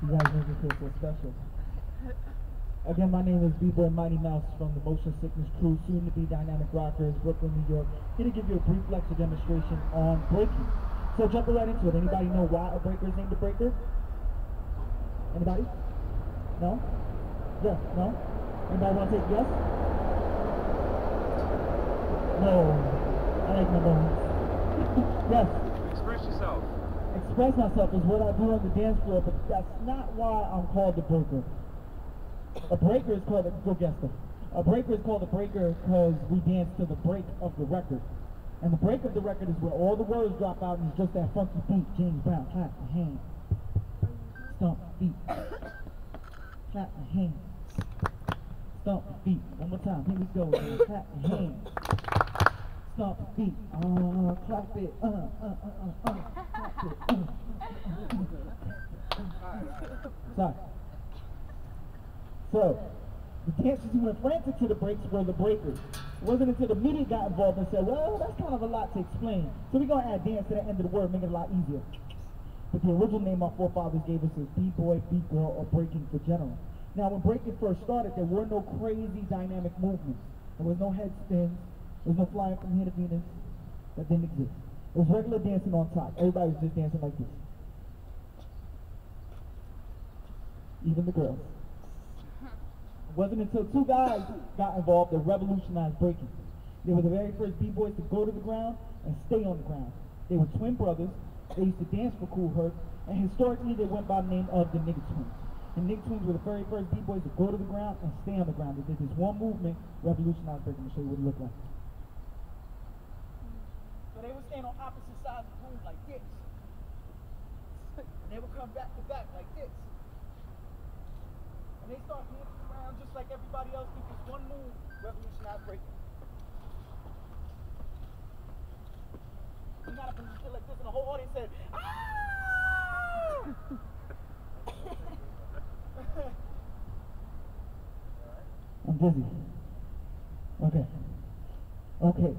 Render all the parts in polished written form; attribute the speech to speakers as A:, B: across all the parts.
A: You guys make me feel so special. Again, my name is B-Boy Mighty Mouse from the Motion Sickness crew, soon to be Dynamic Rockers, Brooklyn, New York. Here to give you a brief lecture demonstration on breaking. So jumping right into it. Anybody know why a breaker is named a breaker? Anybody? No? Yes? No? Anybody want to take yes? No. I like my bones. Yes.
B: Express yourself.
A: Express myself is what I do on the dance floor, but that's not why I'm called the breaker. A breaker is called go guess them. A breaker is called a breaker because we dance to the break of the record. And the break of the record is where all the words drop out and it's just that funky beat. James Brown, clap my hands. Stomp feet. Clap my hands. Stomp feet. One more time. Here we go. Clap my hands. Stomp feet. Clap it. Clap it. Sorry. So, the dancers who went frantic to the breaks were the breakers. It wasn't until the media got involved and said, well, that's kind of a lot to explain. So we're going to add dance to the end of the word, make it a lot easier. But the original name our forefathers gave us is B-boy, B-girl, or breaking for general. Now, when breaking first started, there were no crazy dynamic movements. There was no head spins. There was no flying from here to Venus. That didn't exist. It was regular dancing on top. Everybody was just dancing like this. Even the girls. It wasn't until two guys got involved that revolutionized breaking. They were the very first B-boys to go to the ground and stay on the ground. They were twin brothers. They used to dance for Cool Herc, and historically they went by the name of the Nigga Twins. The Nigga Twins were the very first B-boys to go to the ground and stay on the ground. They did this one movement, revolutionized breaking. I'll show you what it looked like. So they would stand on opposite sides of the room like this. And they would come back to back like this. And they start dancing around just like everybody else did. This one move, revolutionized breaking. You got up and just did like this, and the whole audience said, "Ah!" I'm dizzy. Okay. Okay.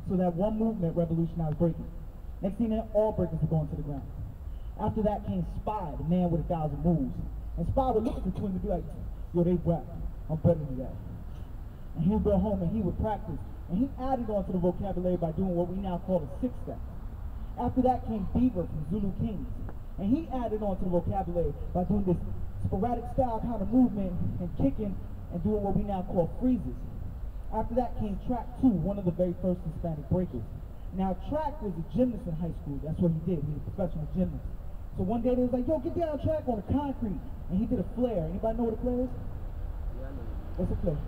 A: So that one movement revolutionized breaking. Next thing you know, all breakers were going to the ground. After that came Spy, the man with 1,000 moves. And Spy would look at the twins and be like, yo, they whack. I'm better than that. And he would go home and he would practice. And he added on to the vocabulary by doing what we now call a six-step. After that came Beaver from Zulu Kings. And he added on to the vocabulary by doing this sporadic style kind of movement and kicking and doing what we now call freezes. After that came Track 2, one of the very first Hispanic breakers. Now Track was a gymnast in high school. That's what he did. He was a professional gymnast. So one day they was like, yo, get down Track on the concrete. And he did a flare. Anybody know what a flare is?
C: Yeah, I know.
A: What's a flare?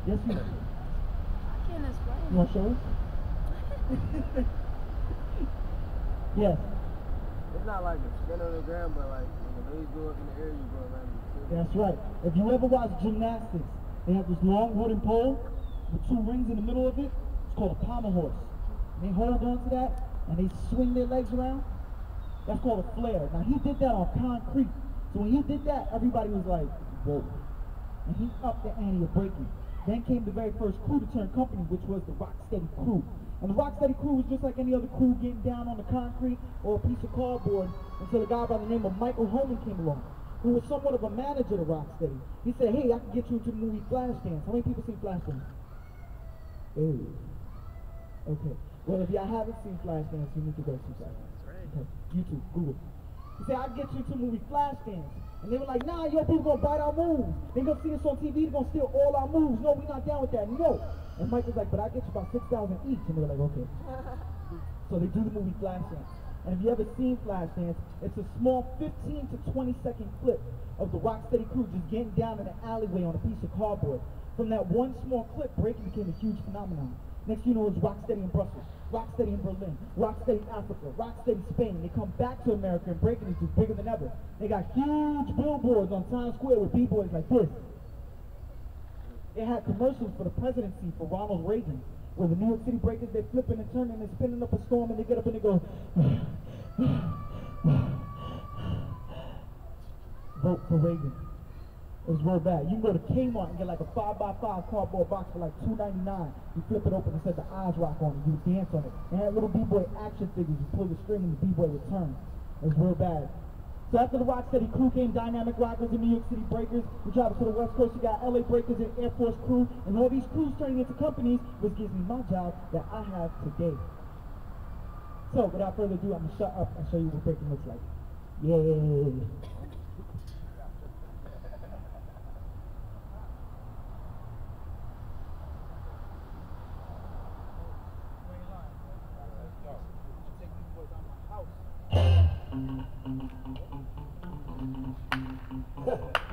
A: Yes, you know.
D: I can't explain.
A: You want to show us? Yes.
C: It's not like a spin on the ground, but like when the legs go up in the air, you go around and sit.
A: That's right. If you ever watch gymnastics, they have this long wooden pole with two rings in the middle of it. It's called a pommel horse. And they hold on to that and they swing their legs around. That's called a flare. Now he did that on concrete. So when he did that, everybody was like, whoa. And he upped the ante of breaking. Then came the very first crew to turn company, which was the Rocksteady crew. And the Rocksteady crew was just like any other crew getting down on the concrete or a piece of cardboard until a guy by the name of Michael Holman came along, who was somewhat of a manager to Rocksteady. He said, hey, I can get you into the movie Flashdance. How many people seen Flashdance? Ooh. Okay. Well, if y'all haven't seen Flashdance, you need to go see Flashdance. Okay. YouTube, Google. He said, I'll get you to the movie Flashdance. And they were like, nah, yo, people gonna bite our moves. They gonna see us on TV, they gonna steal all our moves. No, we're not down with that, no. And Mike was like, but I'll get you about 6,000 each. And they were like, okay. So they do the movie Flashdance. And if you ever seen Flashdance, it's a small 15 to 20-second clip of the Rocksteady crew just getting down in an alleyway on a piece of cardboard. From that one small clip, breaking became a huge phenomenon. Next you know, it's Rocksteady in Brussels, Rocksteady in Berlin, Rocksteady Africa, Rocksteady Spain. They come back to America and breaking is just bigger than ever. They got huge billboards on Times Square with b-boys like this. They had commercials for the presidency for Ronald Reagan, where the New York City breakers, they're flipping and turning and spinning up a storm, and they get up and they go, vote for Reagan. It was real bad. You can go to Kmart and get like a 5x5 cardboard box for like $2.99. You flip it open and said the eyes rock on it. You would dance on it. They had little b-boy action figures. You pull the string and the b-boy would turn. It was real bad. So after the Rocksteady crew came Dynamic Rockers and New York City Breakers. We traveled to the West Coast, you got LA Breakers and Air Force crew. And all these crews turning into companies, which gives me my job that I have today. So without further ado, I'm going to shut up and show you what breaking looks like. Yay!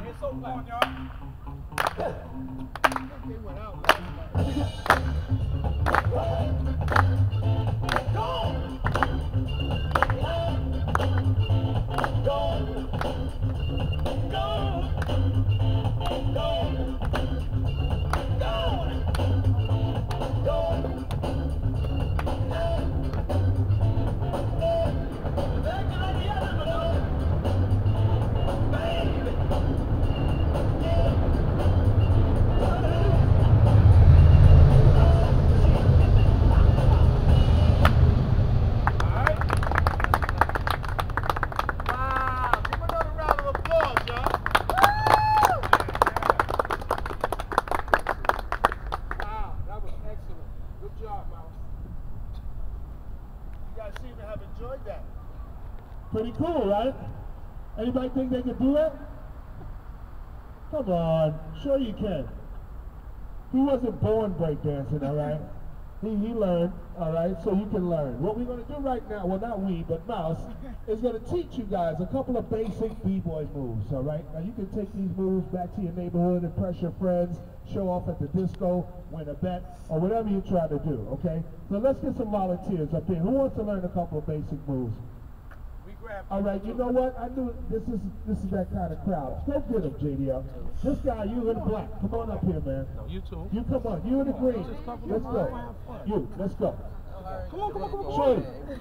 B: It's so fun, y'all. They went out.
E: Pretty cool, right? Anybody think they could do it? Come on, sure you can. He wasn't born breakdancing, all right? He learned, all right? So you can learn. What we're going to do right now, well, not we, but Mouse, is going to teach you guys a couple of basic b-boy moves, all right? Now, you can take these moves back to your neighborhood, impress your friends, show off at the disco, win a bet, or whatever you try to do, okay? So let's get some volunteers up here. Who wants to learn a couple of basic moves? All right, you know what? I knew this is that kind of crowd. Go get him, JDL. This guy, you in the black. Come on up here, man. No, you too. You come on. You in the green. Let's go. You, let's go.
B: Come on, come on, come on.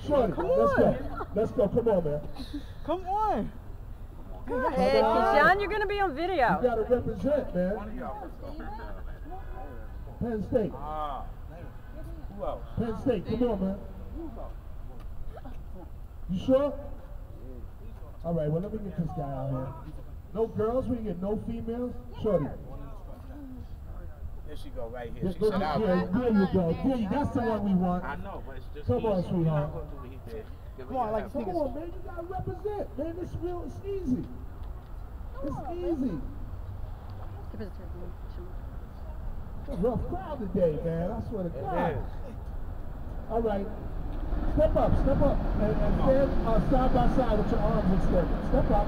E: Shorty, let's go. Let's go. Come on, man.
B: Come on.
F: Go ahead, Keyshawn, you're going to be on video.
E: You got to represent, man. Penn State.
B: Who else?
E: Penn State, come on, man. You sure? All right, well, let me get this guy out here. No girls? We can get no females? Shorty.
B: There she go, right here.
E: There
B: She said,
E: you go. There you, that's the one we want.
B: I know, but it's just
E: come on,
B: easy.
E: sweetheart.
B: Come on, like
E: come on, man. You got to represent. Man, it's real. It's easy. It's easy. It's a rough crowd today, man. I swear to God. All right. Step up, and stand side by side with your arms extended. Step up.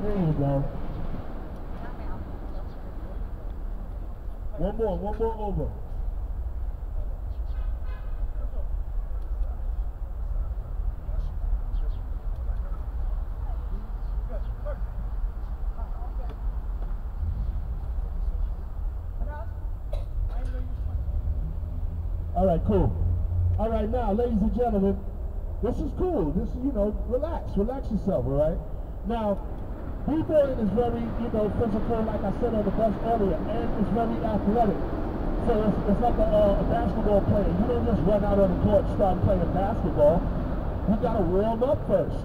E: There you go. One more over. All right, cool. All right, now, ladies and gentlemen, this is cool. This is, relax yourself, all right? Now, b-boying is very, physical, like I said on the bus earlier, and it's very athletic. So it's like a basketball player. You don't just run out on the court and start playing basketball. You gotta warm up first.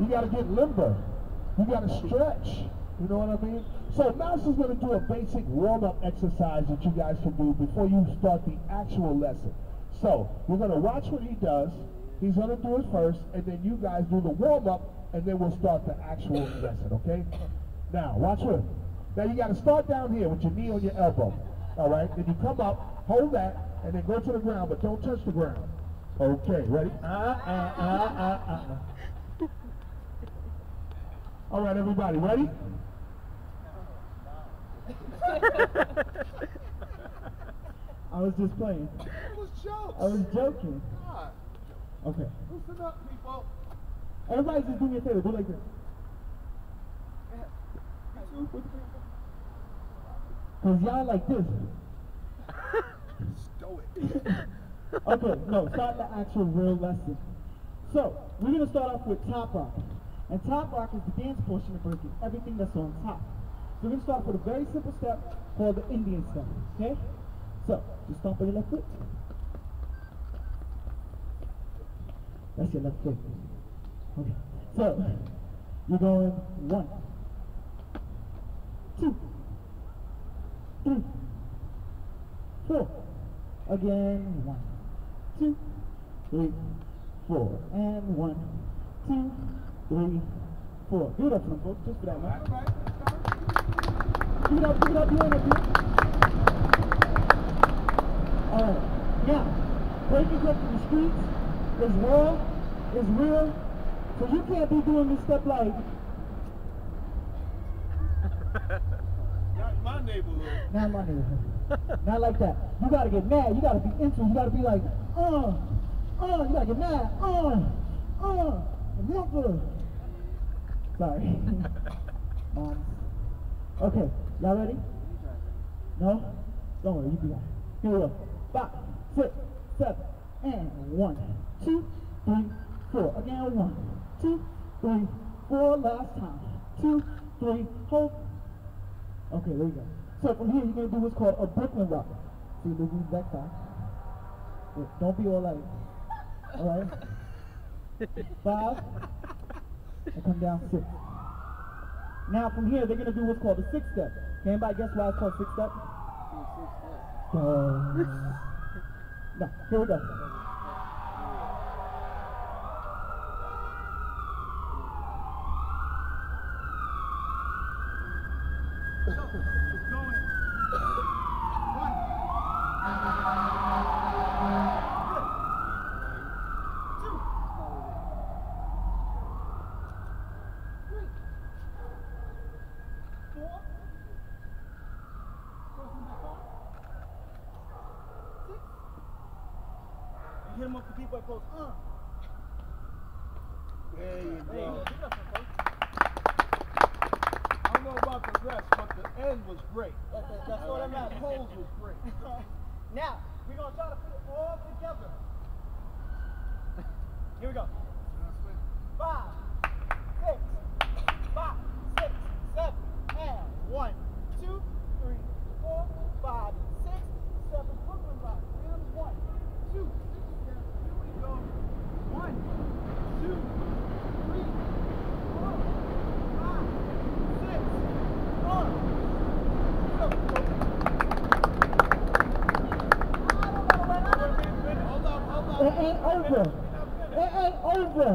E: You gotta get limber. You gotta stretch. You know what I mean? So Mouse is going to do a basic warm-up exercise that you guys can do before you start the actual lesson. So we're going to watch what he does. He's going to do it first, and then you guys do the warm-up, and then we'll start the actual lesson, okay? Now, watch with him. Now you got to start down here with your knee on your elbow, all right? Then you come up, hold that, and then go to the ground, but don't touch the ground. Okay, ready? All right, everybody, ready?
A: I was just playing.
B: It was jokes.
A: I was joking.
B: God.
A: Okay.
B: Loosen up, people.
A: Everybody just do me a favor. Do like this. Because y'all like this.
B: Stoic.
A: Okay, no, start the actual real lesson. So, we're going to start off with top rock. And top rock is the dance portion of breaking, everything that's on top. So we're going to start with a very simple step called the Indian step, okay? So, just stomp on your left foot. That's your left foot. Okay. So, you're going 1, 2, 3, 4. Again, 1, 2, 3, 4. And 1, 2, 3, 4. Give it up for them, folks, just for that, man. Give it up, you ain't up here. Alright, now, breaking up in the streets is raw, is real, so you can't be doing this step like.
B: Not in my neighborhood.
A: Not in my neighborhood. Not like that. You gotta get mad, you gotta be into it, you gotta be like, you gotta get mad, never. Sorry. Okay, y'all ready? No? Don't worry, you do that. Here we go. 5, 6, 7, and 1, 2, 3, 4. Again, 1, 2, 3, 4. Last time. 2, 3, hold. Okay, there you go. So from here, you're gonna do what's called a Brooklyn rock. See, look at the back side. Yeah, don't be all like, all right. 5, and come down 6. Now from here, they're gonna do what's called a 6-step. Can anybody guess why it's called 6-step? No, here we go. Hit him up the deep post.
B: There you
A: There you
B: go.
A: go.
B: I don't know about the rest, but the end was great.
A: That's all that matters.
B: Pose was great.
A: Now, we're going to try to put it all together. Here we go. 5, 6, 5, 6, 7, and 1, 2, 3, 4, 5, 6, 7. Brooklyn rock. And 1, 2, 3, 4, 1, 2, 3, 4, 5, 6, 1. It ain't over. It ain't over.